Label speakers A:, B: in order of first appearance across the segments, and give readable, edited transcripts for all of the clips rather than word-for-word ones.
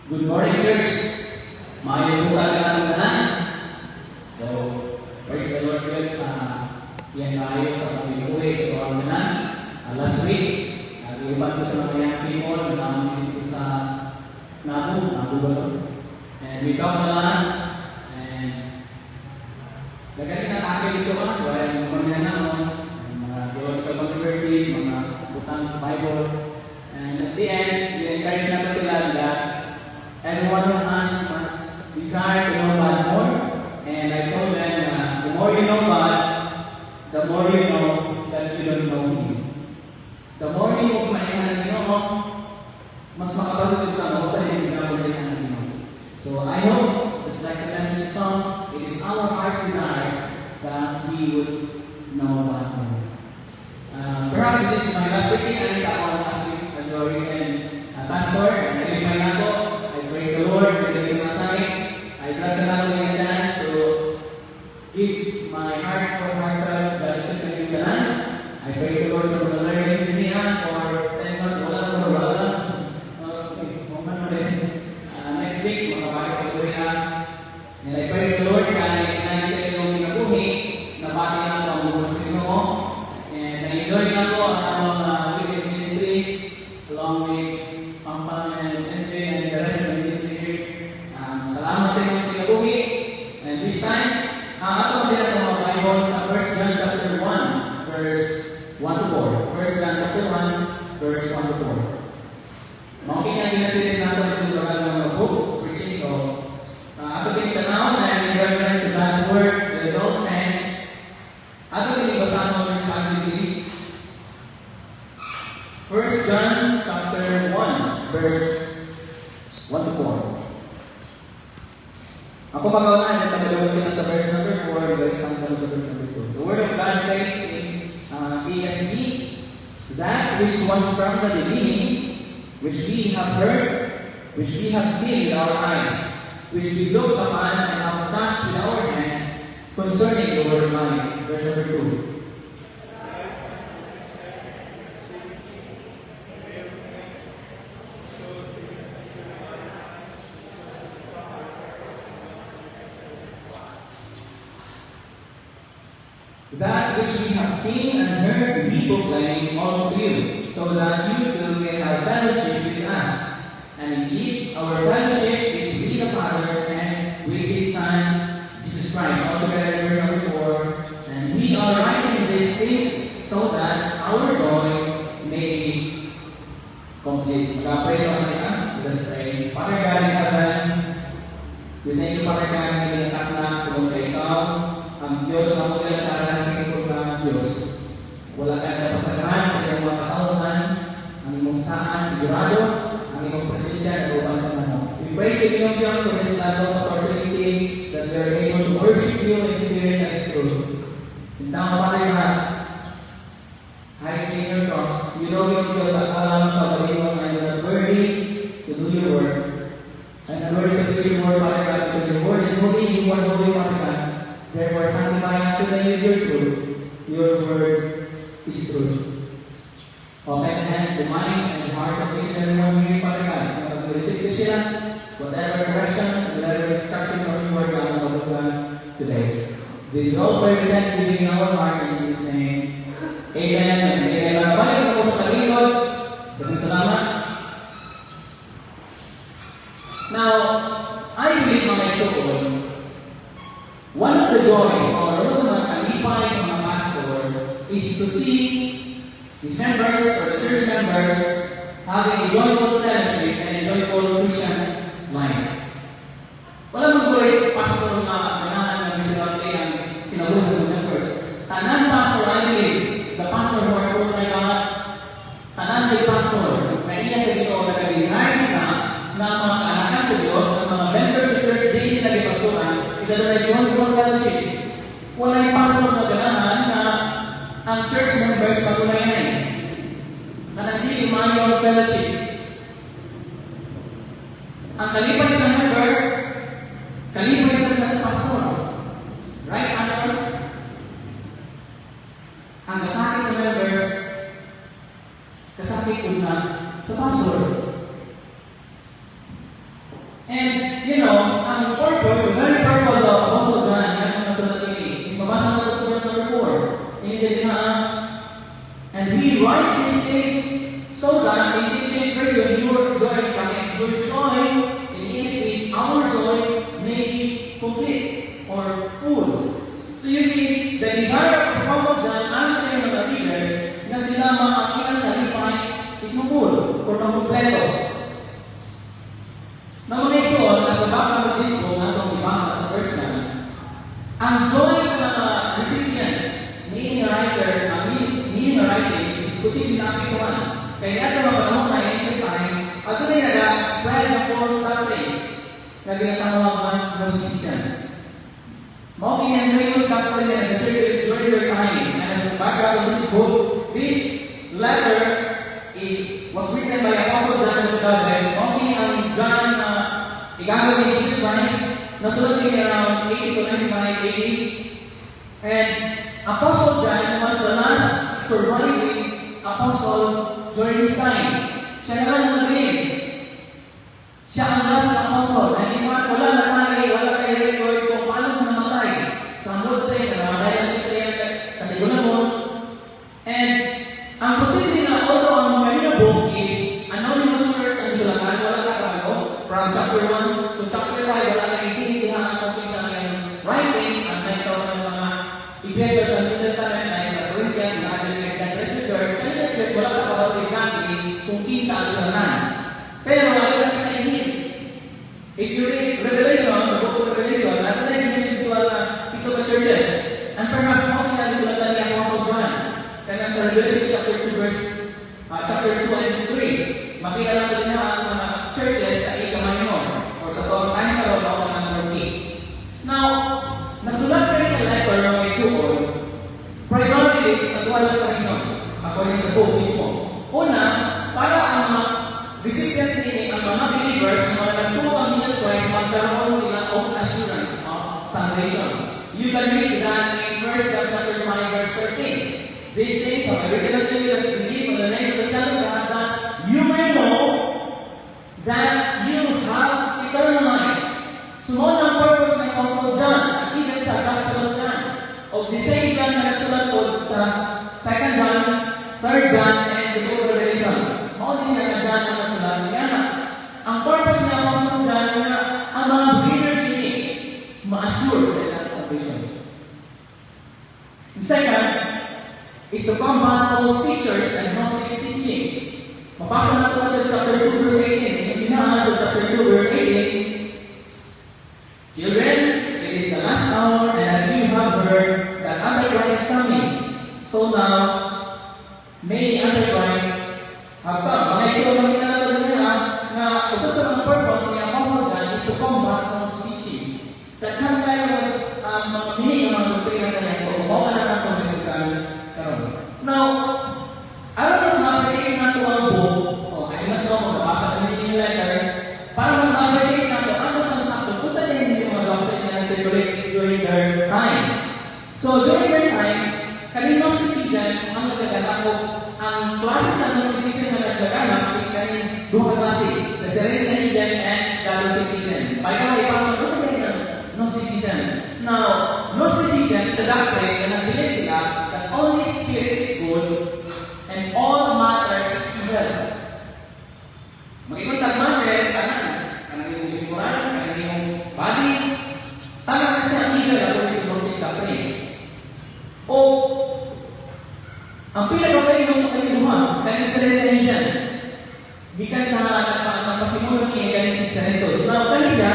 A: Good morning, church. Maayong buka ka ng tanan. So, praise the Lord guys sa yan tayo sa pag-iuwi sa tuwang tanan. Last week, nag-iuban ko sa mga young people, nagkamang dito sa Nabu ba ito? And we talk na lang, and nagaling na tayo dito ka, kaya yung mga nanong, mga theological controversies, mga butang sa Bible. And at the end, we-encourage natin sila that everyone of us must desire to know God more. And I told them the more you know God, the more you know that you don't know Him. The more you kumain ng Ginoo, mas makabalot ka mo pa rin ang Ginoo. So I hope, just like the message song, it is our heart's desire that we would know God more. Perhaps this is my last week, and it's our last week as a weekend pastor, and I live my nato. Praise the Lord, I got another chance to give my heart for heartfelt gratitude to you. I praise the Lord for the learnings in Niya for 10 months. Next week, makabalik ko rin. And I praise the Lord dahil sa inyong pinabuhi, nabati na ito ang buong sa Ginoo. And na-enjoy na ito ang mga weekend ministries along with Pampang and MJ and the rest of the salamat sa inyong pinabuhi. And this time, ako din ang mga Bible sa 1 John chapter 1, verse 1 to 4. 1 John chapter 1, verse 1 to 4. Making na ina-series natin dito sa mga books, preaching. So, ako din tanaw na i-reference to God's Word, the results, and ako din ibasahan mo responsibly. 1 John chapter 1, verse 1 to 4. Ako pag-unahan at pag-unahan kita sa verse number 4, verse hanggang sa verse number 2. The Word of God says in ESV, that which was from the beginning, which we have heard, which we have seen with our eyes, which we look upon and have touched with our hands, concerning the Word of God. Verse number 2. That which we have seen and heard, we proclaim also to you, so that you too may have fellowship with us. And indeed, our fellowship is with the Father and with His Son, Jesus Christ. Altogether, verse number 4. And we are writing these things so that our joy may be complete. Praise the Lord. Let us pray. Father God in heaven, we thank you, Father God, na inatak na kung kay Ikaw, ang Diyos na muli at aranin ko na Diyos. Wala ka na pasagahan sa iyong mga katauhan, ang imong saan, sigurado, ang imong presensya at upang naman mo. We praise you, King of Diyos, for this love of opportunity that we are able to worship you in spirit and in truth. And now, Father God, hide in your cross. You know, King of Diyos, at alam ng pabaliwan ay not worthy to do your work. I'm not worthy to do your work, Father God, because your word is holy, you are holy, Father God. Therefore, sanctify us today with your truth. Your word is truth. Open the hands, the minds, and the hearts of each and everyone here, Father God. Kapag receive ko sila, whatever correction, whatever instruction from your word, God, Father God, today. This is all for the thanksgiving in our heart, in Jesus' name. Amen and amen. Balik ako sa kalimot. Maraming salamat. Now, I believe mga isukol, one of the joys or those mga kalipay sa mga pastor is to see his members or the church members having a joyful fellowship and a joyful Christian life. Wala mong great pastor na kailangan ng miserable ang kinausap ng members. Tanan pastor, I believe, the pastor who are called by God, tanan may pastor, na iya sa ito na nag-design na mga kanakan sa Diyos, ng mga members sa church, di nila pastoran, isa na joyful fellowship. Wala yung pastor na ganahan na ang church members patunayan na nandili mayo fellowship. Ang kalipay sa member, kalipay sa pastor. Right, pastors? Ang kasakit sa members, kasakit ko na sa pastor. And, ang purpose, the very purpose of Apostle John, yan ang nasulat ini, is mabasa natin sa verse number 4. Ini and we write these things so that in each version your joy in each our joy may be complete or full. So you see, the desire of Apostle John and sa mga readers na sila makakilang kalipay is full or makumpleto. Na mga isoon, nasa baka ng disco na itong ibasa sa verse na, ang joy sa mga recipients ni writer, ni writings is posibleng naapituan. Kaya ito mga panahon na ancient times, at ito na nag-spread ng false doctrines na ginatawag ng Gnosticism. Mga kinyanayos doctrine na nag-circulate during their time, and as a background of this book, this letter was written by Apostle John the Beloved. Okay, ang John igagawa ni Jesus Christ, nasulat niya around 80 to 95 AD. And Apostle John was the last surviving apostle during his time. Siya naman ang naging. Siya ang last apostle. And in fact, wala kay record kung paano siya namatay. Some would say na namatay na siya sa katigulan mo. And ang posible na although ang kanina book is anonymous source ang sulatan, wala ka from chapter 1 to chapter 5, wala ka itinitihan kung kung saan yung writings at may sa mga iglesia sa New Testament na sa Corinthians, na Catholic Church, wala ka about exactly kung kinsa ang sulatan. Pero ano na kinainin? If you read Revelation, the book of Revelation, natin na i-mention to pito ka churches. And perhaps mo na sulatan ni Apostle John. Kaya sa Revelation chapter 2 verse chapter 2 and 3, makita lang din na ang mga churches sa Asia Minor or sa toong time na rin ako ng Turkey. Now, nasulat ka rin ang letter ng may suon, primarily sa dual reason, according sa book mismo. Una, para ang mga recipients nini, ang mga believers na mga nagtuwa ang Jesus Christ, magkaroon sila of assurance of salvation. You can read that in 1 John chapter 5 verse 13. These things are written unto you that believe in the name of the Son of God, that you may know that you have eternal life. Sumunod ang purpose ng Apostle John, even sa Gospel of John, of the same John na nagsulat po sa 2 John, 3 John, and the book of Revelation. All these na John ang nagsulat niya. Ang purpose ng Apostle John na ang mga readers niya ma-assure sa ilang salvation. And second, is to combat false teachers and Gnostic teachings. Mabasa na po sa chapter 2 verse 18. Sa chapter 2 verse 18, children, it is the last hour, and as you have heard that Antichrist is coming, so now many Antichrist have come. Mga iso lang kinalaman nila na usa sa mga purpose ni Apostle John is to combat false teachings. Takhan kayo mga meaning ng mga doktrina na ito, umawa na ang pagkasukan. Now, alam mas ma-appreciate na ito ang book, ayun na ito, magbabasa na yung letter, para mas ma-appreciate na ito, ano sa sakto, kung saan yung mga doctrine na circulate during their time. So, during their time, kaning Gnosticism, ang nagkaganap ang klase sa Gnosticism na nagkaganap is kaning duha klase, the Cyrillianism and the Gnosticism. Pagkakali, parang kung saan yung Gnosticism. Now, Gnosticism is a doctrine na nagbilit sila that only spirit is good and all matter is evil. Mag-ikot ang matter, kanang yung lingkuran, kanang yung body, talaga siya evil according to Gnostic doctrine. O, ang pinaka-famous sa kaniluha, kanang Cyrillianism, di ka sa napasimulan niya kanang si Cyrillianism. Now, kanang siya,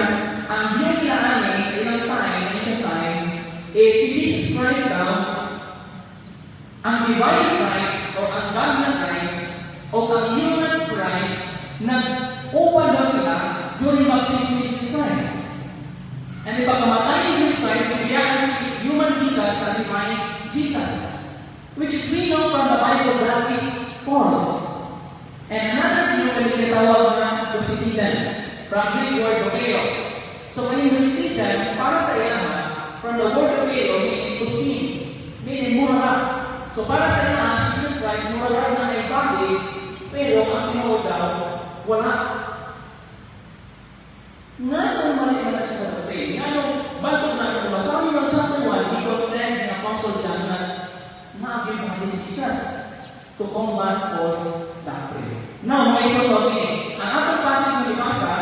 A: ang hinilaan sa ilang time, ancient time, is si Jesus Christ daw, ang divine Christ o ang God na Christ o ang human Christ na upan daw sila during baptism ni Jesus Christ. And di pagkamatay ni Jesus Christ, nabiyaan si human Jesus sa divine Jesus, which is we know from the Bible that is false. And another view na tinatawag na Gnosticism, from Greek word dokeo. So when Gnosticism, para sa iyan, from the word dokeo, meaning to sin, meaning mura. So para sa iyan, Jesus Christ, mura na ay body, pero ang tinuod daw, wala. Nga to combat false doctrine. Now, mga isang ang atong passage na ibasa,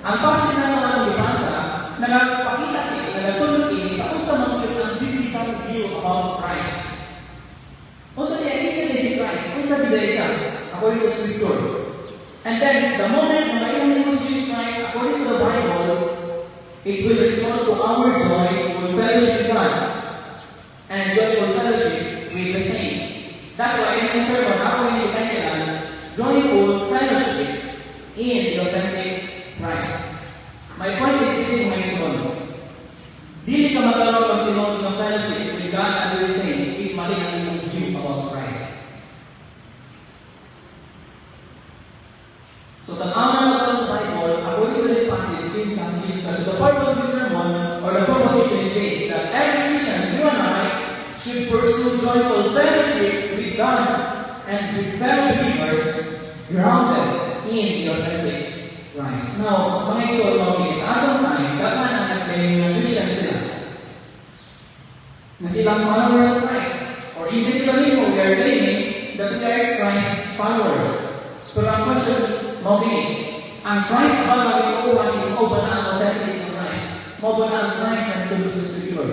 A: ang passage na atong ibasa, nagpakita nagtulog sa usang mga ang biblical view about Christ. Also, kinsa si Christ, kinsa siya, according to Scripture. And then, the moment na mailan mo Jesus Christ, according to the Bible, it will restore to our joy, with fellowship with God, and joyful fellowship with the saints. That's why in the sermon, ako yung kailangan, joyful fellowship in the authentic Christ. My point is this, my son. Dili ka magkaroon ng tinawag ng fellowship with God and with saints if mali ang iyong view about Christ. So, tanaw na sa Bible, according to this passage, in some Jesus Christ. So, the purpose of this sermon, or the proposition is that every Christian, you and I, should pursue joyful fellowship with God and with fellow believers grounded in the authentic Christ. Now, mga isologis, sa atong time, kaya na nag-claim na Christian sila. Na silang followers of Christ. Or even ito mismo, we are claiming that we are Christ followers. Pero ang question, ang Christ ba na inuuhan is mo ba na ang authentic ng Christ? Mo ba na ang Christ na nagtulog sa Scripture?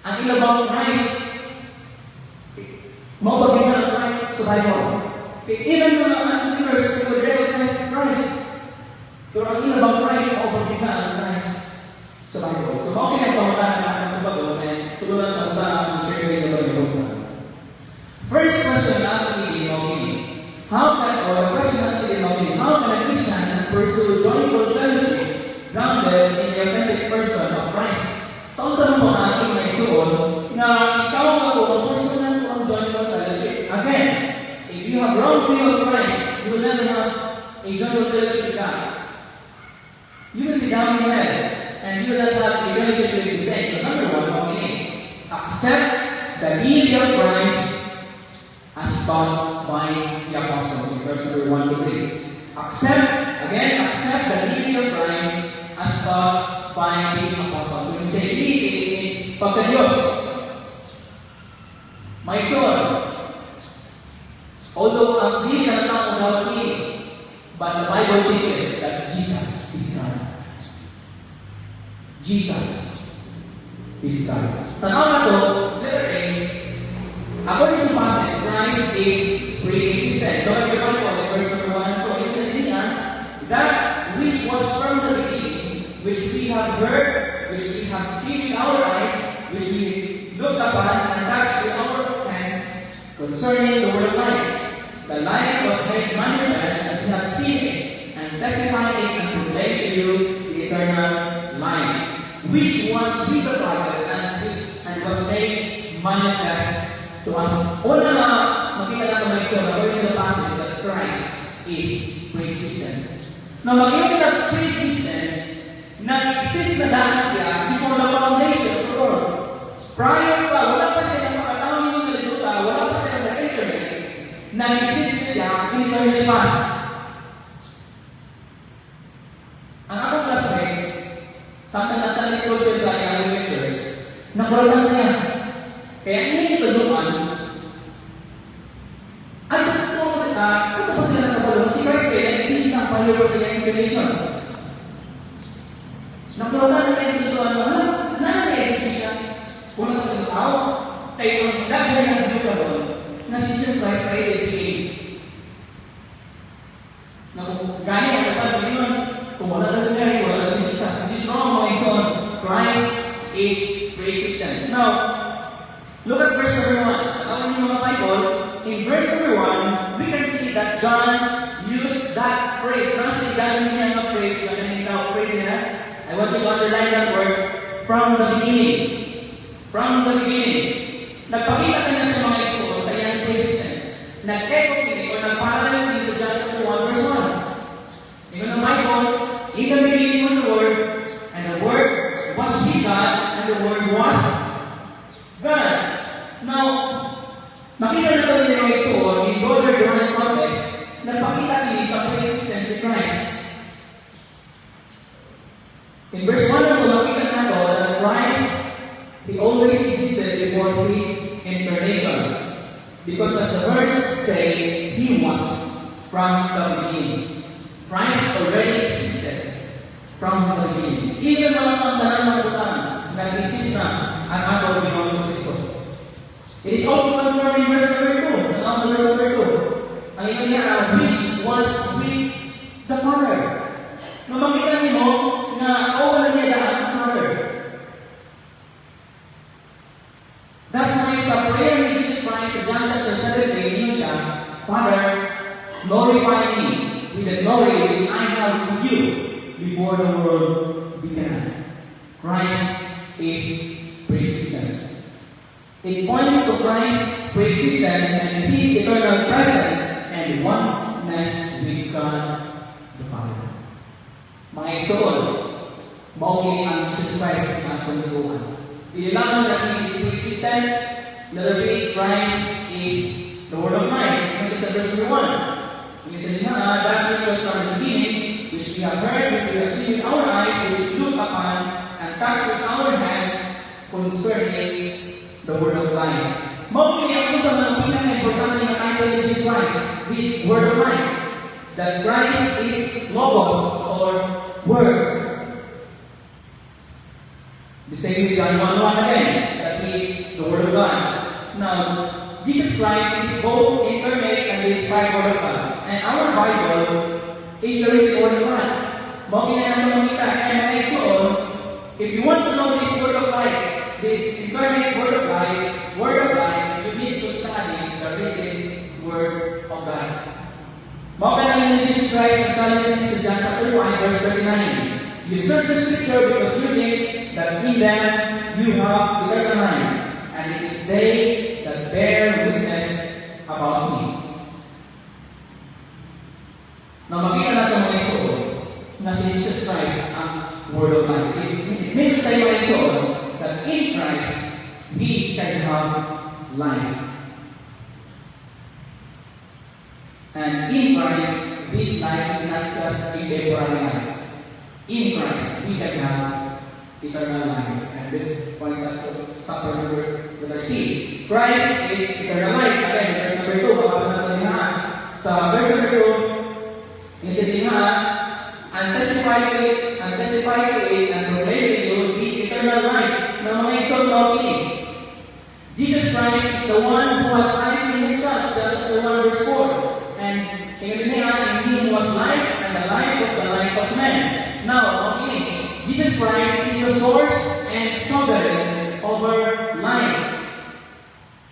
A: Ang ilabang Christ, mo ba gina ang Christ sa Bible? Ilan mga unbelievers will recognize Christ. Pero ang ilabang Christ, mo ba gina ang Christ sa Bible? So, okay na pamataan natin ng bago, and tulungan na pamataan ang share with the Bible. First question na ating how can a Christian pursue joyful fellowship grounded in the authentic person of Christ? So, saan mo ating may suon na ikaw ako mag-pursue ng joyful fellowship? Again, if you have wrong view of Christ, you will never have a joyful fellowship with God. You will be down in hell, and you will not have a fellowship with the saints. So, number one, accept the deity of Christ as taught by the apostles in verse number 1 to 3. Accept the deity of Christ as taught by the apostles. When you say deity, it means pagka-Diyos. My son, although ang deity ng tao daw but the Bible teaches that Jesus is God. Jesus is God. Tanaw na to, letter A, according to passage, Christ is pre-existent. Look at the Bible in verse number 1 and 2. It's saying that which was from the beginning, which we have heard, which we have seen with our eyes, which we looked upon and touched with our hands, concerning the word of life. The life was made manifest, and we have seen it, and testified it, and proclaimed to you the eternal life, which was with the Father, and was made manifest to us. Una nga, makita natin mga isyo, according to the passage, that Christ is pre-existent. Now, makita na pre-existent, nag-exist na dahil siya before the foundation of the world. Prior pa, wala pa siya ng makatawang yung naliluta, wala pa siya ng internet, nag-exist siya in eternity past. Ang akong classmate, sa nasa disclosure sa Yahweh Lectures, nakulatan siya. Kaya hindi ito doon, ay tutulong siya, ito pa sila nakapalong, si Christ kaya nag-exist ng paluwa sa iyong information. Nakulatan na ito doon, na-exist siya. Kung ito sa tao, kaya yung dahil ng doon doon, na si Jesus Christ created the age. Gani ang dapat yun, kung wala na si Mary, wala na si Jesus. It is wrong, my son. Christ is pre-existent. Now, look at verse number 1. Allow me mga Bible. In verse number 1, we can see that John used that phrase. Nasa gamit niya ng phrase, phrase niya. I want you to underline that word, from the beginning. From the beginning. Nagpakita ka na sa mga expo sa iyang pre-existent. Nag-echo pinit o nagparalay pinit sa John chapter 1 verse 1. Tingnan ng Bible, in the beginning was the Word, and the Word was with God, and the Word was God. Now, makita na ito ng expo in broader German context, nagpakita niya sa pre-existence of Christ. In verse 1 na ito, makita na ito that Christ, He always existed before His incarnation. Because as the verse say, He was from the beginning. Christ already existed from the beginning. Even mga pagdalang ng utang, nag-exist na ang ato ng Panginoon Kristo. It is also confirmed in verse number 2. And also verse number 2. Ang ito niya, which was with the Father. Nung makita niyo na wala niya daan ang Father. That's why sa prayer ni Jesus Christ sa John chapter 17, yun siya, Father, glorify me with the glory which I have with you before the world began. Christ is pre-existent. It points to Christ's pre-existence and His eternal presence and oneness with God the Father. Mga igsoon, maugin ang Jesus Christ ang pagkukuhan. Inilangan na He is pre-existent, literally Christ is the Word of life. This is verse 1. He said, that which was from the beginning, which we have heard, which we have seen with our eyes, which we look upon, and touch with our hands, concerning the Word of life. Maugin ang isa ng pinaka-importante na title ni Jesus Christ, this Word of life. That Christ is Logos, or Word. The same with John 1:1 again, that He is the Word of God. Now, Jesus Christ is both incarnate and the inspired Word of God. And our Bible is the written Word of God. Maugin na naman makita, kaya nakisoon, if you want to know this Word of life, this incarnate Word of life, you need to study the written Word of God. Maugin na naman Jesus Christ ang kalisin sa John chapter 1, verse 39. You search the Scripture because you think that in them you have eternal life, and it is they that bear witness about me. Na makita natin mga igsoon na si Jesus Christ ang Word of life. It means sa mga igsoon that in Christ, we can have life. And in Christ, this life is not just a temporary life. In Christ, we can have eternal life. And this points us to chapter number letter C. Christ is eternal life. Again, verse number 2, kapasa natin nga. Sa verse number 2, yung sabi nga, and testify to it, and proclaim to you the eternal life. Na mga isang talking. Jesus Christ is the one who was life in Himself. Chapter 1, verse 4. And in Him was life, and the life was the life of man. Now, okay, Jesus Christ is the source and sovereign over life.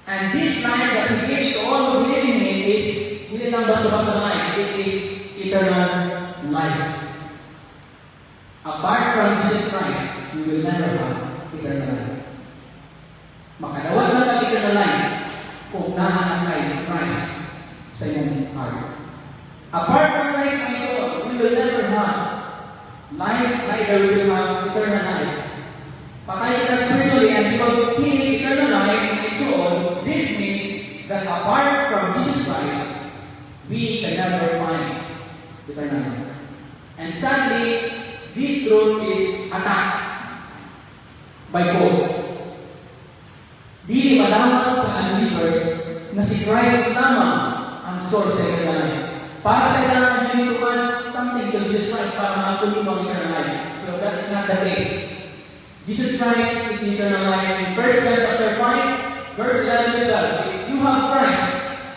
A: And this life that He gives to all who believe in Him is hindi lang basta-basta life. It is eternal life. Apart from Jesus Christ, you will never have eternal life. Makadawat na ang eternal life kung nahanap kay Christ sa iyong heart. Apart from Christ, my soul, you will never have life, neither will you have eternal life. Patay ka spiritually, and because He is eternal life, my soul, this means that apart from Jesus Christ, we can never find eternal life. And sadly, this truth is attacked by false. Di malaman sa unbelievers na si Christ lamang ang source sa eternal life. Para sa kailangan nilituan something to Jesus Christ para makunin mo ang eternal life. But that is not the case. Jesus Christ is eternal life. In 1 John chapter 5, verse 11 to 12, if you have Christ,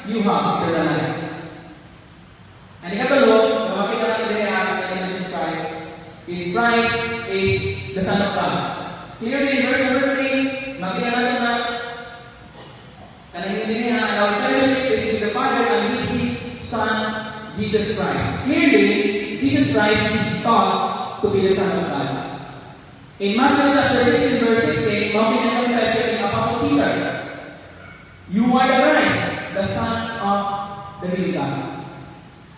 A: you have eternal life. And ikatulog, na makita natin din ang Jesus Christ, is Christ is the Son of God. Clearly, in verse number 3, makita natin na kanang hindi na our fellowship is with the Father and with His Son, Jesus Christ. Clearly, Jesus Christ is taught to be the Son of God. In Matthew chapter 16, verse 16, talking and confession in Apostle Peter, you are the Christ, the Son of the living God.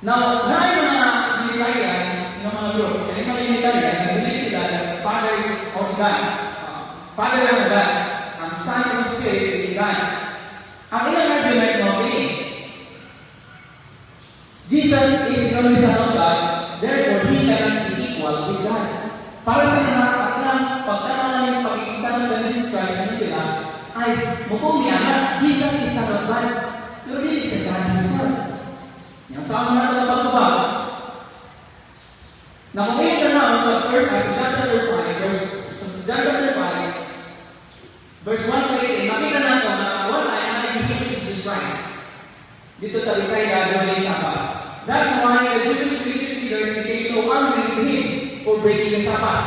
A: Now, na yung mga Unitarian, yung mga group, yung mga Unitarian, nag-believe sila that Father is of God. Father of God, ang Son of Spirit is God. Ang ilang argument mo, Jesus is the only Son of God, therefore He cannot be equal with God. Para sa mga aklang pagkakalan ng pag-iisa ng Jesus Christ, ano sila, ay mukhang niya na Jesus is Son of God. Pero hindi siya God himself. Yung sa mga natabag-tubag, na kung ngayon ka na sa John chapter 5, verse 1 to 18, makita natin na one time nakikita si Jesus Christ dito sa Bethsaida during the Sabbath. That's why the Jewish religious leaders became so angry with him for breaking the Sabbath.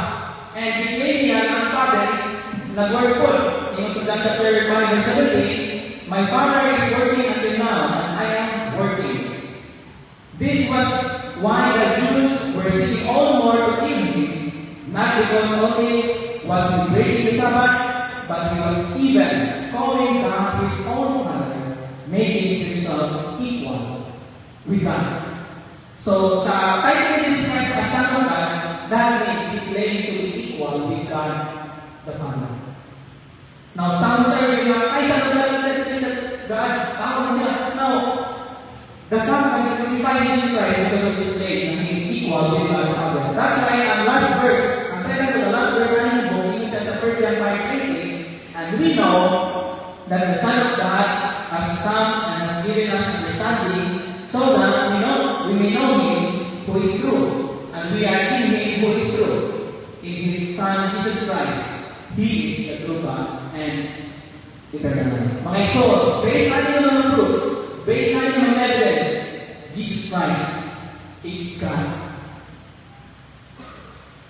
A: And he claimed niya na ang Father is nag-workful. Yung sa John chapter 5, verse 17, my Father is working until now, and I am working. This was why the Jews were seeking all more to kill him, not because only was he breaking the Sabbath, but he was even calling God his own Father, making himself equal with God. So, sa title ni Jesus Christ as Son of God, that means he claimed to be equal with God the Father. Now, some will tell you na, ay, Son of God, God, tao na siya. No. The fact that he crucified Jesus Christ because of his claim that he is equal with God the Father. That's why ang last verse, ang second to the last verse na yung book, it says sa 1 John 5:20, and we know that the Son of God has come and has given us understanding so that we may know him who is true, and we are in him who is true, in his Son Jesus Christ. He is the true God and eternal life. Mga iso, based natin yung mga proof, based natin yung mga evidence, Jesus Christ is God.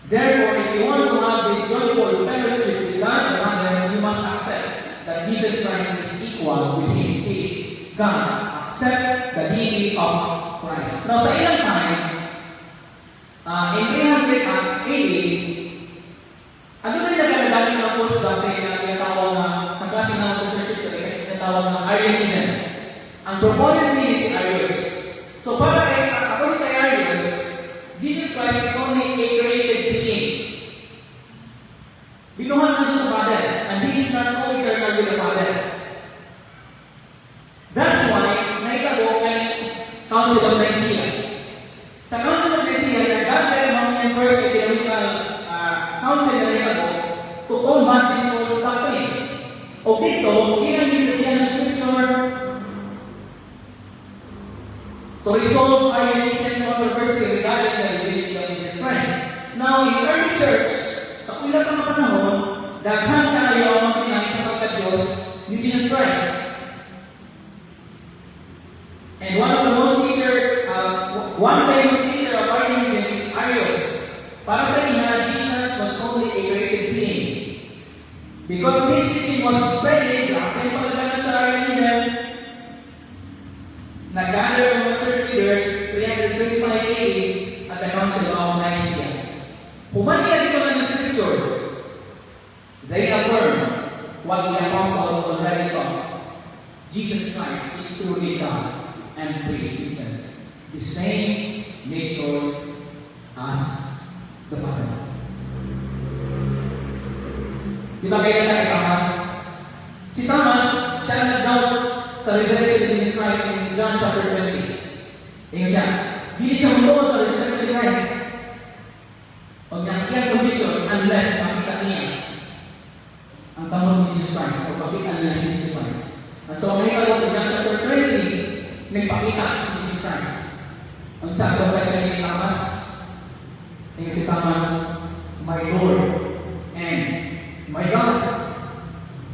A: Therefore, if you want to have this joyful fellowship with God the Father, you must accept that Jesus Christ is equal with him. He is God. Accept the deity of Christ. Now, sa ilang time, in 300 AD, ano na nagagaling ng false doctrine na tinatawag na sa klase ng social system, tinatawag na Arianism. Ang proponent din si Arius. So, according kay Arius, Jesus Christ is only a created being. Binuhan na siya sa Father, and he is not co-eternal with the Father. That's why, naitago kay Council of Nicaea. Sa Council of Nicaea, nag-gather mga first ecumenical council na naitago to combat this false doctrine. O dito, kinag-isipin ng Scripture to resolve Arianism controversy regarding the divinity of Jesus Christ. Now, in early church, sa ulat ng panahon, daghan tayo ang makinay sa pagka-Diyos ni Jesus Christ. And one famous teacher of Arianism is Arius. Para sa inya, Jesus was only a created being. Because this teaching was spreading, ang pagkakas sa Arianism, nag-gather ng mga church leaders 325 AD at the Council of Nicaea. Humanya dito ng Scripture, they affirm what the apostles already taught. Jesus Christ is truly God and pre-existent. The same nature as the Father. Di ba kaya na kay Thomas? Si Thomas, siya nag-doubt sa resurrection of Jesus Christ in John chapter 20. Tingnan siya. Hindi siya mundo sa resurrection of Christ. O nang condition unless makita niya ang tamang ni Jesus Christ o makita niya si Jesus Christ. At so, makita ko sa John chapter 20, nagpakita si Jesus Christ. Ang sabi ko siya ni Thomas, tingnan si Thomas, my Lord and my God.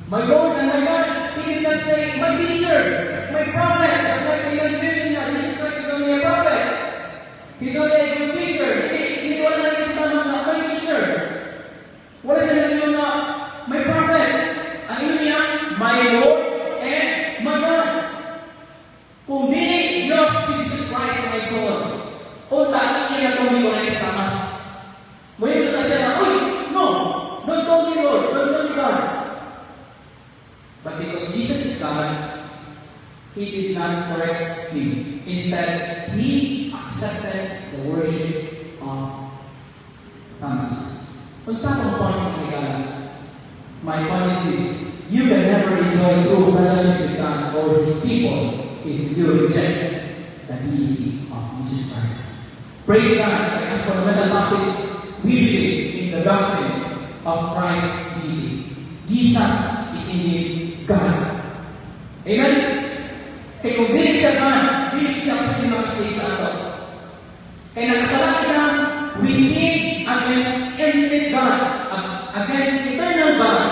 A: My Lord and my God. He did not say, my teacher, my prophet. That's why sa yung vision niya, Jesus Christ is only a prophet. He's only a good teacher. Hindi wala na si Thomas na, my teacher. Wala siya na na, my prophet. Ang ino niya, my Lord and my God. Kung hindi Diyos si Jesus Christ na may soul, o tali niya na kung hindi wala si Thomas. Ngayon na siya na, no, don't call me Lord, don't call me God. But because Jesus is God, He did not correct him. Instead, He accepted the worship of Thomas. Kung saan ang point ng regala? My point is this: you can never enjoy true fellowship with God or His people if you reject the deity of Jesus Christ. Praise God! As for the Baptist, we believe in the doctrine of Christ's deity. Jesus is indeed God. Amen? Kaya kung may makasave sa ato. Kaya nakasalat kita, we sin against infinite God, against eternal God.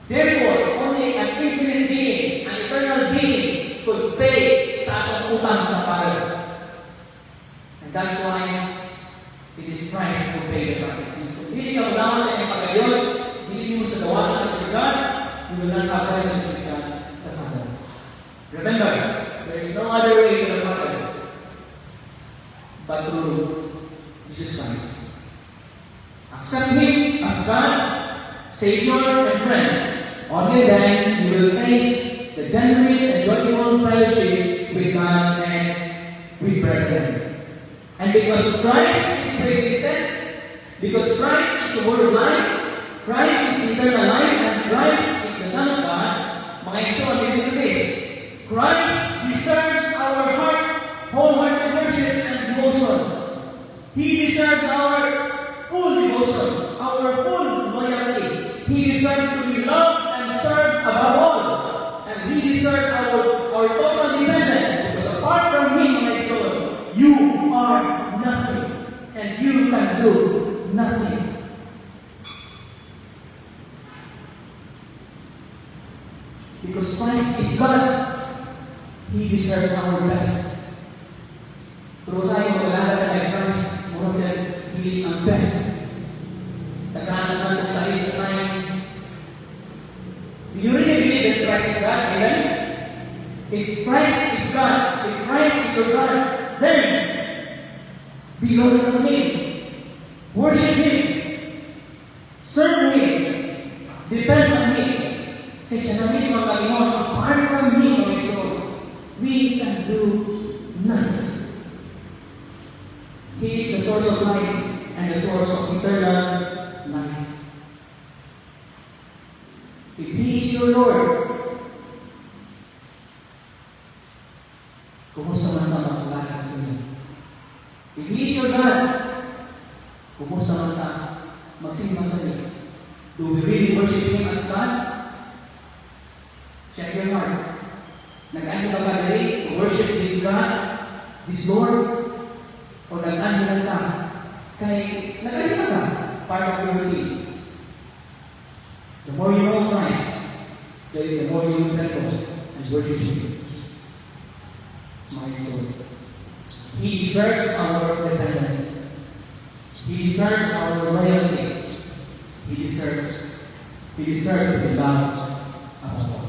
A: Therefore, only an infinite being, an eternal being, could pay sa atong utang sa Father. And that's why it is Christ who paid the price. Hindi ka malaman sa inyong pagkayos, hindi mo sa gawa ng sa God, you will not have fellowship with God, the Father. Remember, there is no other way to the Father but through Jesus Christ. Accept Him as God, Savior, and friend. Only then you will face the genuine and joyful fellowship with God and with brethren. And because Christ is pre-existent, because Christ is the Word of life, Christ is the eternal life, and Christ is the Son of God, mga iso, listen to this. Christ deserves our heart, wholehearted worship and devotion. He deserves our full devotion, our full loyalty. He deserves to be loved and served above all. And He deserves our total dependence. Because apart from Him, my soul, you are nothing. And you can do nothing. Because Christ is God, He deserves our best. Pero sa akin, maglalagay kay Christ, muna siya, He ang best. Nagkahanap ko sa iyo sa time. Do you really believe that Christ is God? Amen? If Christ is God, if Christ is your God, then be loyal to Him. Worship Him. Serve Him. Depend on Him. Kaya siya na mismo ang Panginoon, apart from Him, my soul, we can do nothing. He is the source of life and the source of eternal life. If He is your Lord, kumusta man ka makalakad sa inyo? If He is your God, kumusta man ka magsimba sa inyo? Do we really worship Him as God? Check your heart. Nag-ano ka ba dali to worship this God, this Lord? O nag-ano lang ka? Kay nag-ano ka? Part of your routine. The more you know Christ, the more you will let go and worship Him. My soul. He deserves our dependence. He deserves our loyalty. He deserves to be loved above all.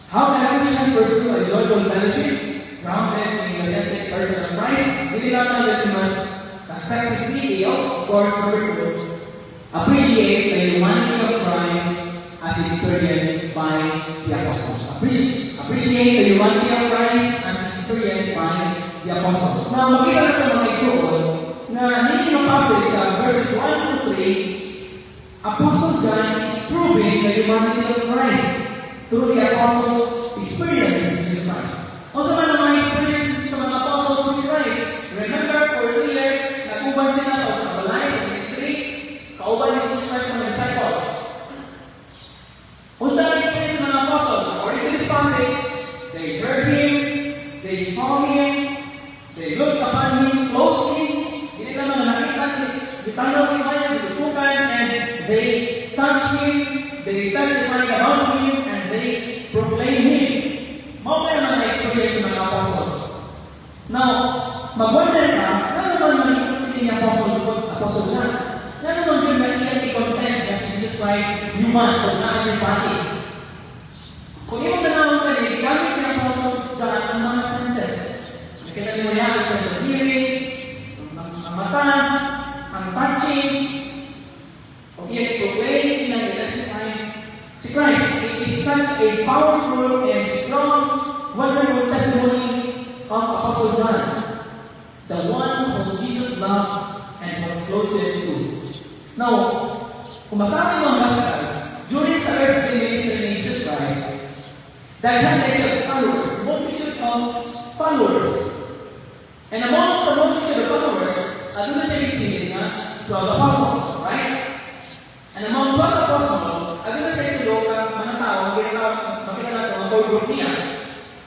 A: How can a Christian pursue a joyful fellowship grounded in the authentic person of Christ? Hindi lang na that we must accept His detail, of course, number 2, appreciate the humanity of Christ as experienced by the apostles. Appreciate the humanity of Christ as experienced by the apostles. Now, makita natin mga isuot na hindi passage sa verses 1 to 3, Apostle John is proving the humanity of Christ through the apostles' experience with Jesus Christ. Also, mga experience sa mga apostles with Christ. Remember, for 3 years, nag-uban sila sa balay, sa ministry, kauban ni Jesus Christ mga disciples. Kung saan experience ng mga apostles, according to this passage, they heard Him, they saw Him, they looked upon Him closely, hindi naman nakita, ditanaw Him niya, ditutukan, and they touched Him, they testified about Him, and they proclaimed Him. Mga naman na experience ng mga apostles. Now, mag-wonder ka, ano naman na-experience ni apostles na? Ano naman yung naiyan i-content as Jesus Christ, human, o na-aging body? Kung yung nanawag ka rin, gamit ni apostles dyan ang mga senses. Nakita niyo yan, ang sense of hearing, ang mata, ang touching, o iyan i-proclaim, iyan i-testify. Si Christ, it is such a powerful and strong, wonderful testimony of Apostle John, the one whom Jesus loved and was closest to. Now, kung masabi mo ang Gospels, during sa earthly ministry ni Jesus Christ, daghan na siya followers, multitude of followers. And amongst the multitude of followers, doon na siya itinit na 12 apostles, right? And among 12 apostles, doon na siya itulog ang mga tao, makita natin core group niya.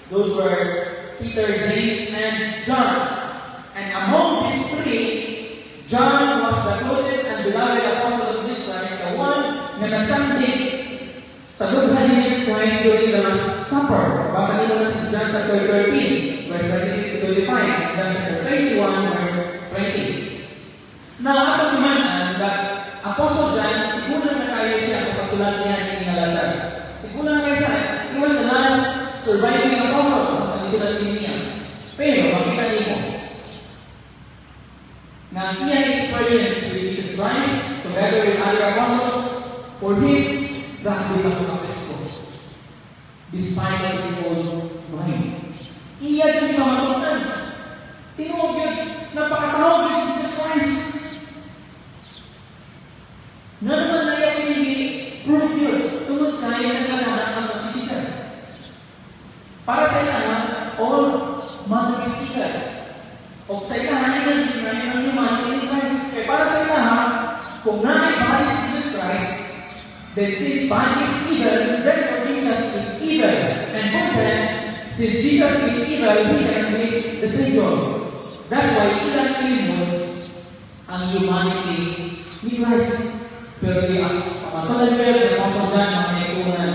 A: Those were Peter, James, and John. And among these three, John was the closest and beloved apostle of Jesus Christ, the one na nagsambit sa dughan ni Jesus Christ during the Last Supper. Baka nila sa John chapter 13, verse 23 to 25, and John chapter 21, verse 20. Now, ato naman that Apostle John, igulang na kayo siya sa pagsulat niya ng Inalatan. Igulang na kayo siya. He was the last surviving apostle sa pagsulat niya. Pero, makita niyo mo, na iyang experience with Jesus Christ, together with other apostles, for him, grabe ang kapis ko. Despite of his own mind. Iya dyan pamatutan. Tinuog yun, napakatawag yun Jesus Christ. Na naman na yung hindi proof yun. Tungod kaya na kalaman ang masisisan. Para sa ilahan, all manifestical. O sa ilahan, hindi na yung humanity in Christ. Kaya para sa ilahan, kung naibali si Jesus Christ, then since body is evil, therefore Jesus is evil. And for them, since Jesus is evil, he can make the Savior. That's why ilang kilimod ang humanity ni Christ. Pero di ang pamatagal ng Apostle John ang naisunan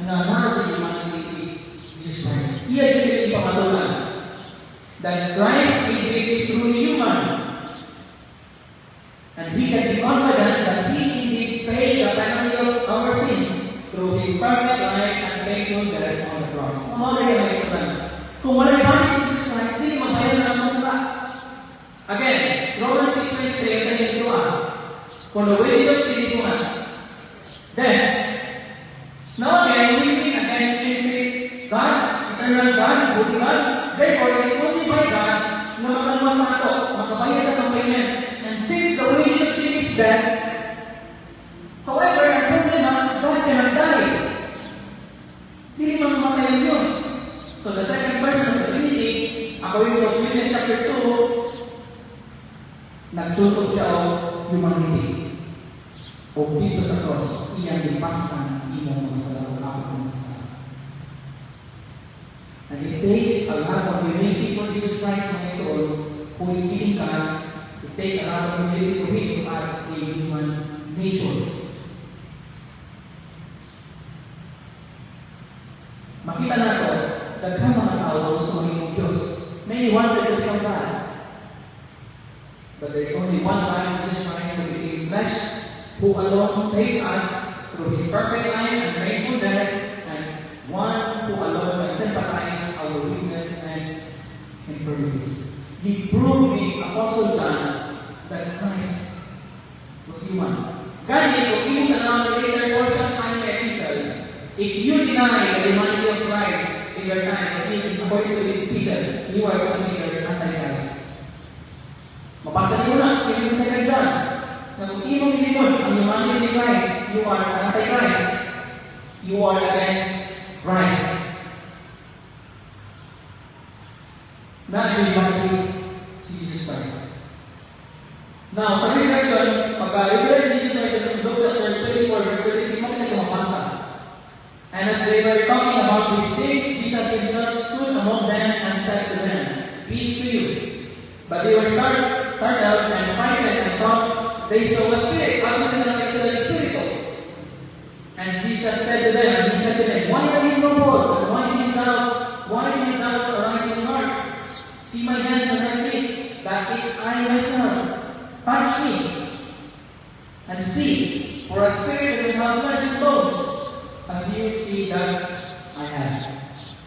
A: na nasa humanity si Jesus Christ. Iyan yung ipamatulan that Christ is truly human. And he can be confident that he indeed paid the penalty of our sins through his perfect life and painful death on the cross. Mamala yung naisunan. Kung wala yung si Jesus Christ, hindi mabayan na ang masura. Again, Romans 6:23 sa inyo for the wages of sin is one. Then, now again, we sin against infinite God, eternal God, holy God. Therefore, it is only by God na makaluwa sa ato, makabayad sa complaint. And since the wages of sin is death, however, ang problema, God cannot die. Hindi mamamatay ang Diyos. So the second person of the Trinity, according to Philippians chapter 2, nagsultog siya o humanity. O dito sa cross, iyang lipasan imong mga salamat ng masa. And it takes a lot of humility for Jesus Christ, my soul, who is giving God. It takes a lot of humility for him to add a human nature. Makita nato, daghang mga tao gusto maging Diyos. Many wanted to become God. But there is only one God, Jesus Christ, who became flesh, who alone saved us through his perfect life and painful death, and one who alone can sympathize our weakness and infirmities. He proved me, Apostle John, that Christ was human. Ganit, kung iyong nalaman later portions ng episode, if you deny the humanity of Christ in your time, according to his episode, you are considered Antichrist. Mabasa niyo na, yung sa 2 John, na kung imong ilimod ang humanity ni Christ, you are Antichrist. You are against Christ. Not humanity, si Jesus Christ. Now, sa reflection, pagka-research Jesus Christ in Luke chapter 24, verse 36, makita ko mapasa. And as they were talking about these things, Jesus himself stood among them and said to them, "Peace to you." But they were startled and frightened and thought they saw a spirit. How did they see a spirit? And Jesus said to them, "Why are you troubled? And why do you doubt arise in your hearts? See my hands and my feet, that is I myself. Touch me and see, for a spirit does not flesh and bones, as you see that I have."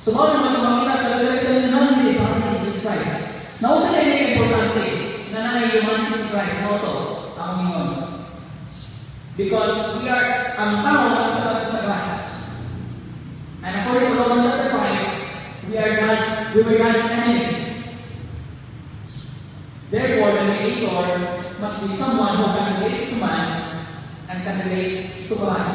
A: So, mga makita sa resurrection ng hindi para si Jesus Christ. Nausa na yung importante na nangyayuman si Christ. Noto, ang ingon. Because we are ang tao na sa sagad. And according to Romans chapter 5, we were God's enemies. Therefore, the mediator must be someone who can relate to man and can relate to God.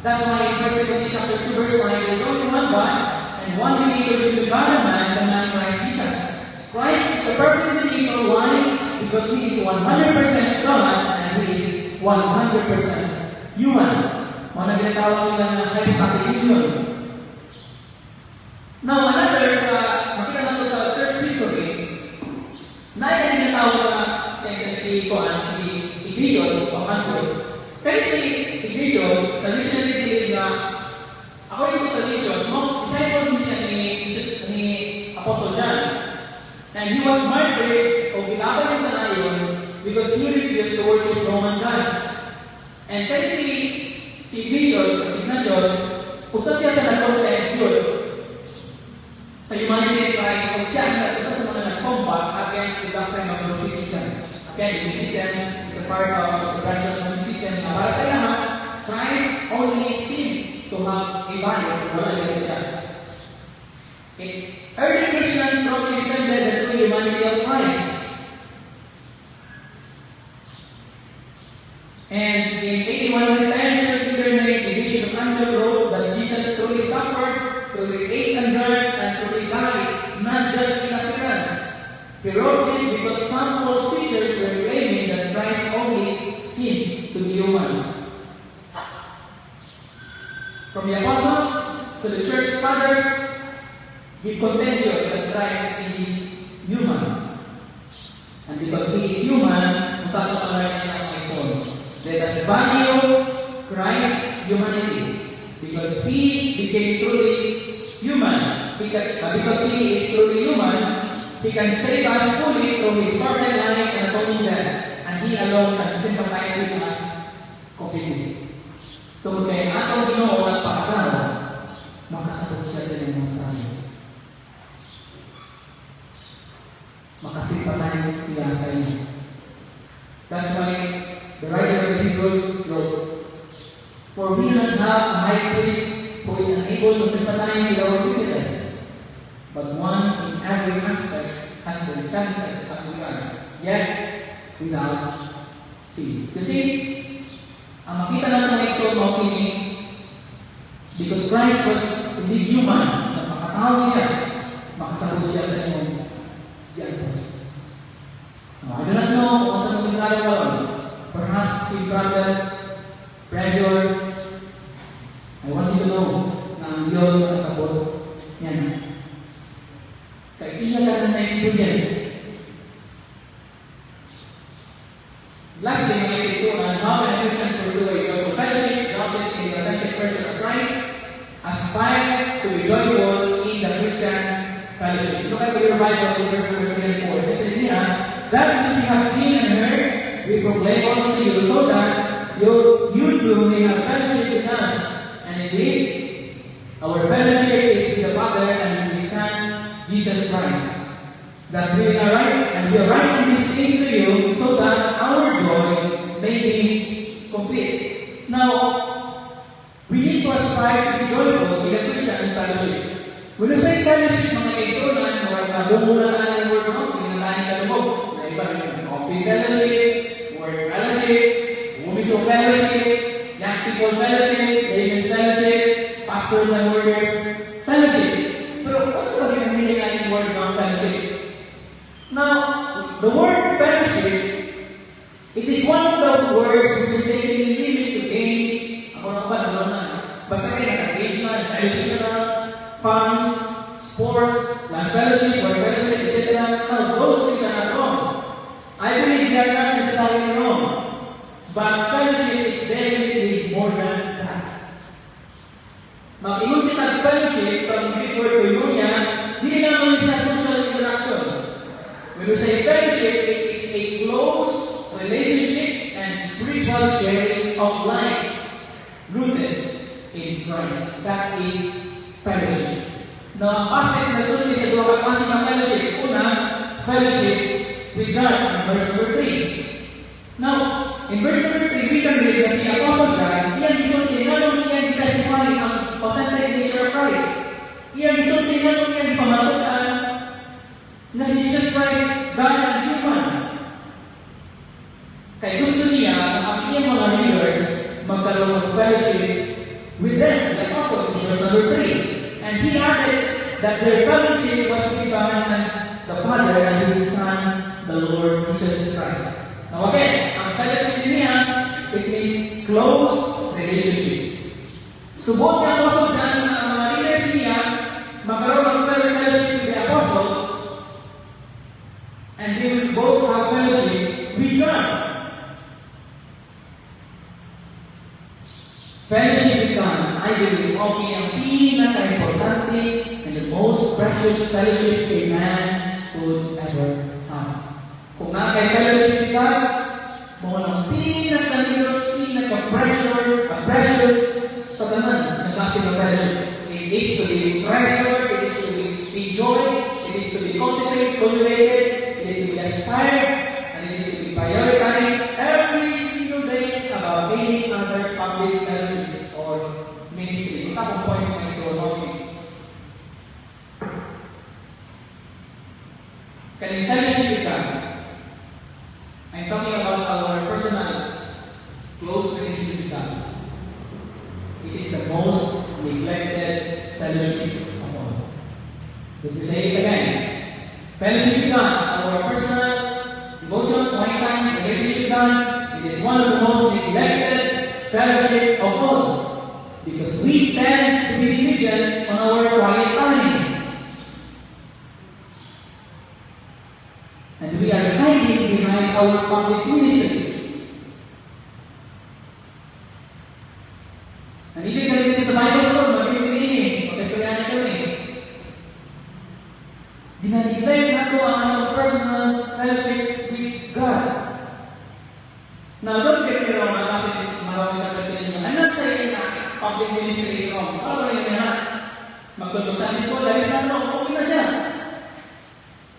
A: That's why in 1 Timothy chapter 2, verse 5, there is only one God and one mediator between God and man, the man Christ Jesus. Christ is the perfect mediator. Why? Because he is 100% God and he is 100% human. Mga ginatawag nila na hypostatic union. And he was martyred o ginawa niya sa layon because he refused to worship Roman gods. And kaya si Ignatius, usa siya sa nag-content yun sa humanity of Christ o siya ang usa sa mga nag-combat against the doctrine of Gnosticism. Again, Gnosticism is a part of the branch of Gnosticism na para sa lahat, Christ only seemed to have a body, wala nito siya. Early Christians strongly defended the true humanity of Christ. And in AD 110, Jesus incarnate, the vision of Antioch wrote that Jesus truly suffered, truly ate and drank, and truly died, not just in appearance. He wrote this because some false teachers were claiming that Christ only seemed to be human. From the apostles to the church fathers, he contended that Christ is indeed human. And because he is human, usap na pala niya ang soul. Let us value Christ's humanity. Because he became truly human. Because he is truly human, he can save us fully from his perfect life and atoning death. And he alone can sympathize with us completely. Tungkol kay atong Ginoo at pagkakao, makasagot siya sa inyong masabi. Makasimpathize siya sa inyo. That's why the writer of the Hebrews wrote, "For we do not have a high priest who is unable to sympathize with our weaknesses, but one in every aspect has been tempted as we are, yet without sin." You see, ang makita natin ng exalt mo kini, because Christ was indeed human, at makatawag siya, makasagot siya sa inyong diagnosis. Now, I do not know kung sa mga nararamdaman. Perhaps si problem, pressure. I want you to know na ang Diyos ang sagot yan. Kaya iya ka na experience. Lastly, my issue on how can a Christian pursue a joyful fellowship grounded in the authentic person of Christ, aspire to be joyful in the Christian fellowship. Look at your Bible in verse 24. It says here, that which we have seen and heard, we proclaim unto you, so that you too may have fellowship with us. And indeed, our fellowship is with the Father and with His Son, Jesus Christ. That we are right, and we are writing these things to you, so that our joy may be complete. Now, we need to aspire to be joyful in a Christian fellowship. When you say fellowship, mga kaisonan, nabumula na yung word mo, sinalahin ka lumog. Na iba, coffee fellowship, word fellowship, umiso fellowship, young people fellowship, ladies fellowship, pastors and workers fellowship. Pero what's the meaning of this word ng fellowship? Now, the word fellowship, it is one of the words mistakenly linked to games. Ako na ba, basta kayo nag-games na, fellowship na, funds, sports, lunch fellowship, work fellowship, etc. Now, those things are not wrong. I believe they are not necessarily wrong. But fellowship is definitely more than that. Mag-ingon kita fellowship, from Greek word koinonia, hindi naman siya social interaction. When we say fellowship, it is a close relationship and spiritual sharing of life rooted in Christ. That is fellowship. Now, ang passage na sunod sa dua klase ng fellowship. Una, fellowship with God in verse number 3. Now, in verse number 3, we can read na si Apostle John, iyan isulti na nung iyan i-testify ang authentic nature of Christ. Iyan isulti na nung iyan pamatutan na si Jesus Christ, God and human. Kaya gusto niya na ang iyang mga readers magkaroon ng fellowship with them, the apostles, in verse number 3. And he added that their fellowship was with God and the Father and His Son, the Lord Jesus Christ. Now again, ang fellowship niya, it is close relationship. Subot niya Apostle John na ang mga leaders niya magkaroon ng fellowship with the apostles, and they will both have fellowship with God. Fellowship with God, I believe, okay ang pinaka-importante and the most precious fellowship a man could ever have. Kung nakaka-fellowship with God, mo ng precious sa tanan ng klase ng fellowship. It is to be treasured, it is to be enjoyed, it is to be cultivated, it is to be aspired, and it is to be prioritized every single day above any other public fellowship or ministry. Isa kong point ng Solomon. Kaning fellowship with God, I'm talking about our personal close relationship with God. It is the most neglected fellowship of all. Let me say it again. Fellowship with God, our personal devotion, quiet time, relationship with God, it is one of the most neglected fellowship of all. Because we tend to be diligent on our quiet time. And we are hiding behind our public ministries. And even kami sa Bible school, mag-iwin pagkasuyan ito Dinaneglect na ito ang ating personal fellowship with God. Now, don't get me wrong, kasi maraming interpretation. I'm not saying na public ministry is wrong. Para rin na magtulog sa school, dahil sa ano, okay na siya.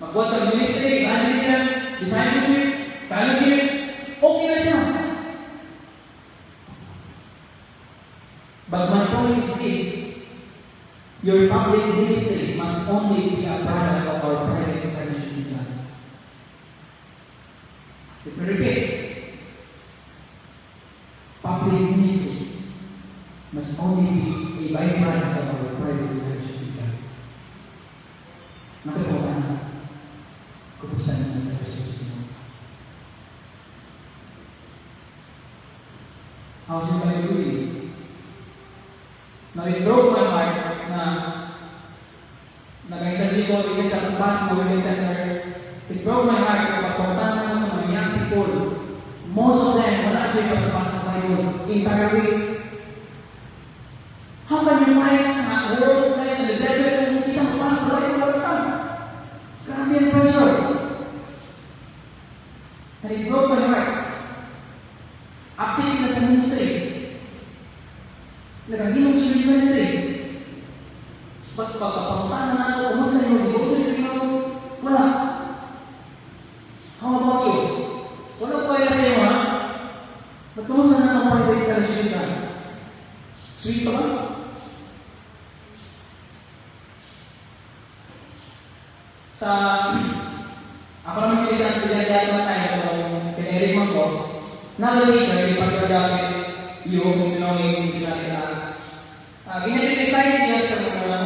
A: Magbuhat ng ministry, evangelism, discipleship, fellowship, okay na siya. But my point is this, your public ministry must only be a product of our private fellowship with God. Let me repeat. Public ministry must only be a byproduct of our private fellowship with God. Nakagawa na. Kumusta naman tayo sa Sino? How's your Bible reading? Now, it broke my heart na nag-interview ko again sa pastor, again sa center. It broke my heart na pagpuntahan ko sa mga young people. Most of them, wala siya pa sa pastor Bible. Entire week. How can you find sa world flesh and the devil kung isang pastor ay wala ka? Grabe ang pressure. And it broke my heart. Apis na sa ministry. Nagaginom siya sa ministry. Pagpapapuntahan na ako, kumusta niyo? Devotion sa Ginoo? Wala. How about you? Wala pa kaya sa iyo, ha? Ba't kumusta na ang private fellowship ka? Sweet pa ba? Sa ako naman pinisa sa dyan na tayo kung pinirigman ko, nag-research si Pastor David yung pinongin sila sa ginag-criticize niya sa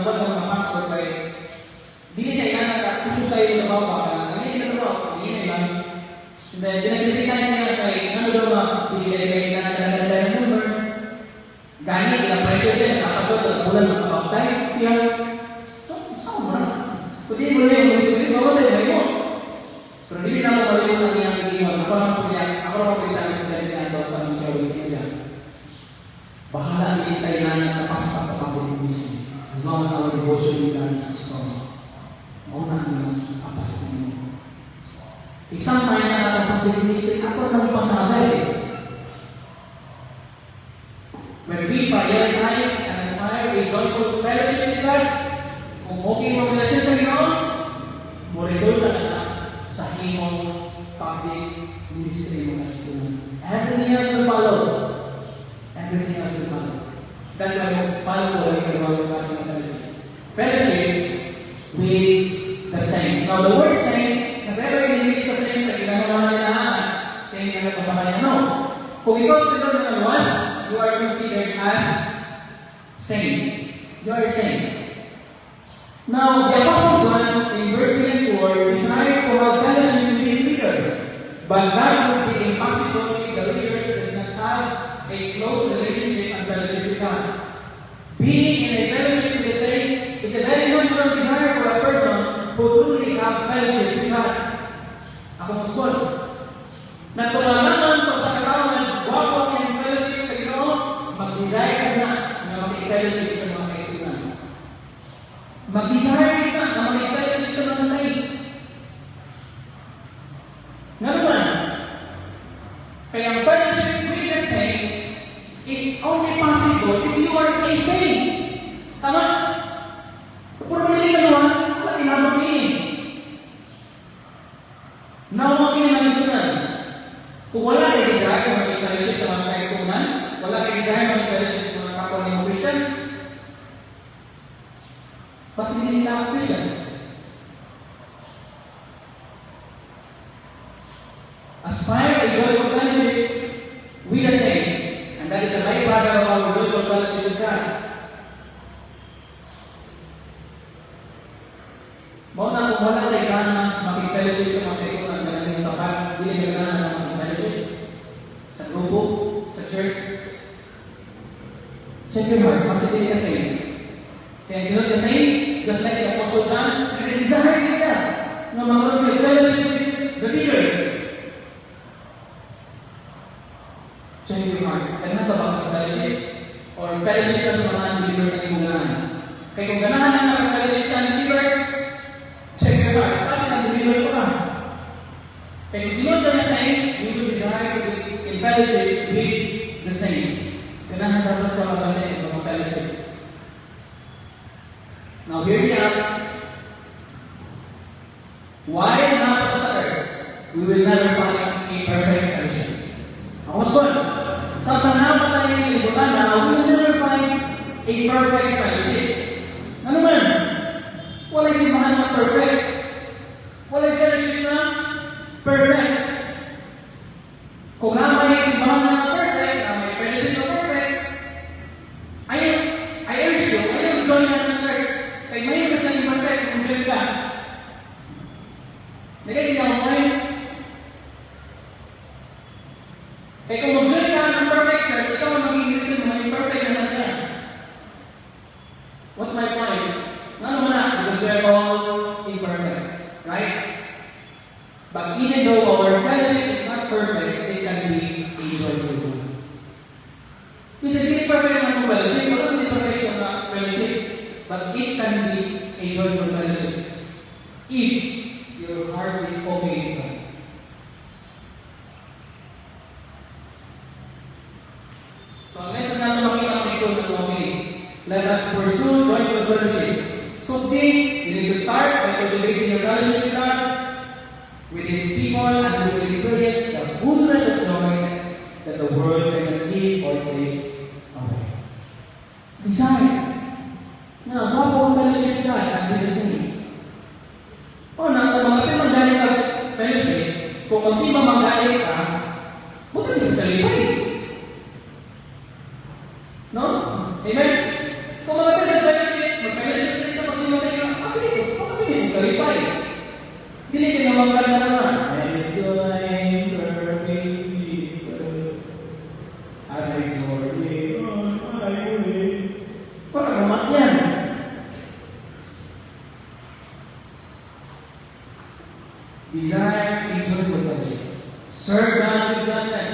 A: mga pastor kay hindi siya inan kusog tayo na bawa hindi na ito hindi lang and then ginag-criticize niya kay ano daw ba hindi kayo na number ganyan ina-pressure siya nakapagod at bulan makapaptize siya saan ba? Kundi mo lang yung music mawala yung mo pero hindi na ako balik sa kanyang iwan ako naman po siya ako naman po siya sa kanyang ito sa mga kawin niya bahala hindi tayo na napaspas sa public ministry. As long as our devotion with God is strong. Mauna niyo apasin mo. Isang tayo sa ating public ministry, ako lang pangkabay. When we prioritize and aspire a joyful fellowship with God, kung okay mo relasyon sa Ginoo, mo resulta na sa imong public ministry mo na susunod. Everything else will follow. Everything else will follow. That's why follow ko rin ang fellowship with the saints. Now, the word saints, nag-refer hindi sa saints sa ginagawa nila saints na nagpapakaya. No. Kung ikaw tinuro ng luwas, you are considered as saint. You are a saint. Now, the Apostle John in verse 3 and 4 desired to have fellowship with his readers, but that would be impossible if the readers does not have a close relationship and fellowship with God. Being in a fellowship with the saints is a very natural desire for a person who truly have fellowship with God. Ako muskol. Natural naman sa katawan, wapo ang fellowship sa Ginoo, mag-desire na mag-fellowship sa mga kaisipan. Mag-desire ka na mag-fellowship sa mga saints. Kasi hindi nila ako Christian. Aspire a joyful fellowship with the saints. And that is a byproduct of our joyful fellowship with God. Mauna kung wala tayo na makipag-fellowship sa mga kaisungan na natin tapat, hindi ka na makipag-fellowship sa grupo, sa church. Check your heart, masipin ka sa iyo. Kaya ganoon ka sa iyo, just like the Apostle John, nag-desire ka na magkaroon sa fellowship with the leaders. Check your heart, ganun ka ba sa fellowship? Or fellowship ka sa mga believers na ibugahan? Kaya kung ganahan ka sa fellowship sa believers, check your heart, kasi nag-deliver ko ka. Kaya kung ganoon ka na sa iyo, you will desire to be in fellowship with the saints. Ganahan dapat ka magaling ng mga fellowship. Now, hear me out. Why not sa earth? We will never find a perfect fellowship. Ang waswan, sa tanaw tayo ng libutan na, we will never find a perfect fellowship. Ano man? Wala'y simbahan na perfect. Wala'y fellowship na perfect. Kung na may simbahan na perfect, na may fellowship na perfect, I urge you, ayaw join na ng church. Kaya may kasi na imperfect kung join ka. Nagkakita mo ngayon. Kaya kung mag-join ka ng perfect church, ikaw ang magiging reason na imperfect na natin yan. What's my point? Ano mo na? Because we are all imperfect. Right? But even though our fellowship is not perfect, it can be a joyful one. Kasi hindi perfect ang fellowship, wala hindi perfect ang fellowship, but it can be a joyful fellowship if your heart is okay with God. So, ang lesson natin makita ang lesson ng okay. Let us pursue joyful fellowship. So, today, you need to start by cultivating your fellowship with God, with His people, and you will experience the fullness of joy that the world cannot give or take away. Desire. Now, what about fellowship with God and with the saints? O na, kung mga magaling ka fellowship, kung magsima magaling ka, buta niya sa kalipay. No? Amen? Kung magaling ka fellowship, mag-fellowship din sa magsima sa inyo, makapili mo kalipay. Hindi ka naman maganda naman. I is joy, serving Jesus, as I exhort you on my way. Parang naman yan. Desire a joyful fellowship. Serve God with gladness.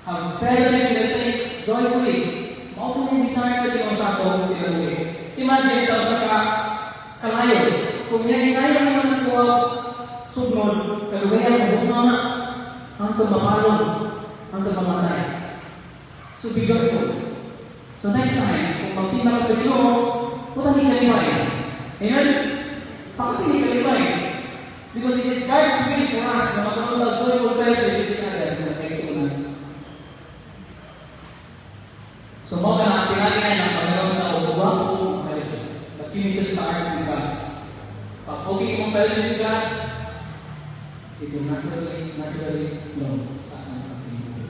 A: Have fellowship with the saints joyfully. Maupo yung desire sa tinusako, tinanggit. Imagine sa usa ka kalayo. Kung hinahinayan naman ang kuha, sugnod, kalugayan ang buong mga hanggang mapalong, hanggang mamatay. So be joyful. So next time, kung magsima ka sa Ginoo, putang ikalipay. Amen? Pakapili kalipay. Because it is God's will for us na magkaroon ng joyful fellowship with each other na kaisunan. So mga na, pinalikan ng pagkaroon na ubuwang fellowship. But you need to start with God. Pag okay mong fellowship with God, it will naturally flow sa ating pagkaroon.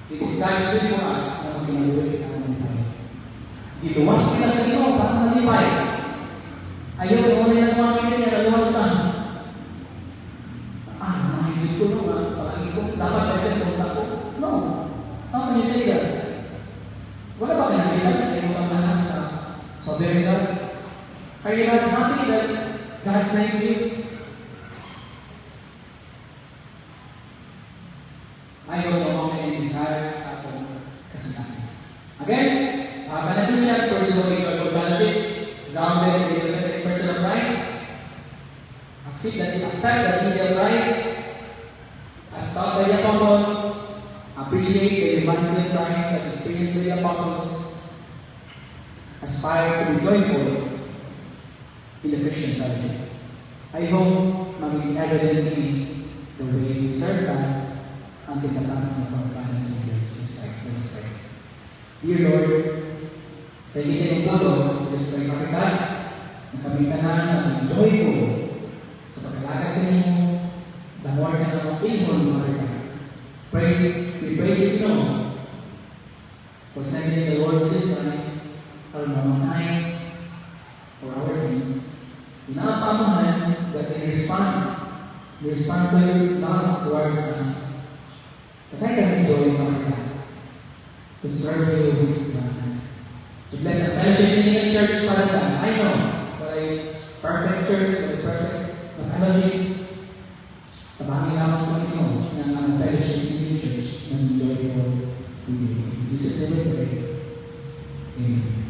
A: It is God's will for us na magkinaluwi ang malipay. Giluwas sila sa Ginoo para malipay. Ayaw mo rin ang mga kanya, naluwas na. Mahigit ko naman, palagi ko, dapat natin punta ko. No. How can you say that? Wala ba ka nalilan? Ayaw mo kang lahat sa very God? Are you not happy that God saved you? Ayaw mo kang may desire sa atong kasing-kasing. Again, natin siya, pursuing your fellowship, grounded in the person of Christ. Accept that he of Christ, as taught by the apostles, appreciate the humanity of Christ as experienced by the apostles, aspire to be joyful in the Christian fellowship. I hope maging evident in the way we serve God until the coming of our Lord and Savior Jesus Christ. Let us pray. Dear Lord, Kaya di sa tulong, just kay kapitan, na kami tanan, joyful sa pagkalagad ninyo, the more na ng ingon mga kapitan. We praise you, Lord, for sending the Lord Jesus Christ, our mamahay, for our sins. In our pamahan, that they respond to your love towards us. But I can enjoy my God to serve you with gladness. To bless us. Fellowship in the church para lang. I know, for a perfect church, for a perfect fellowship, tabangin lang ako ng Panginoon ng ang fellowship in the church ng enjoy for today. In Jesus' name we pray. Amen.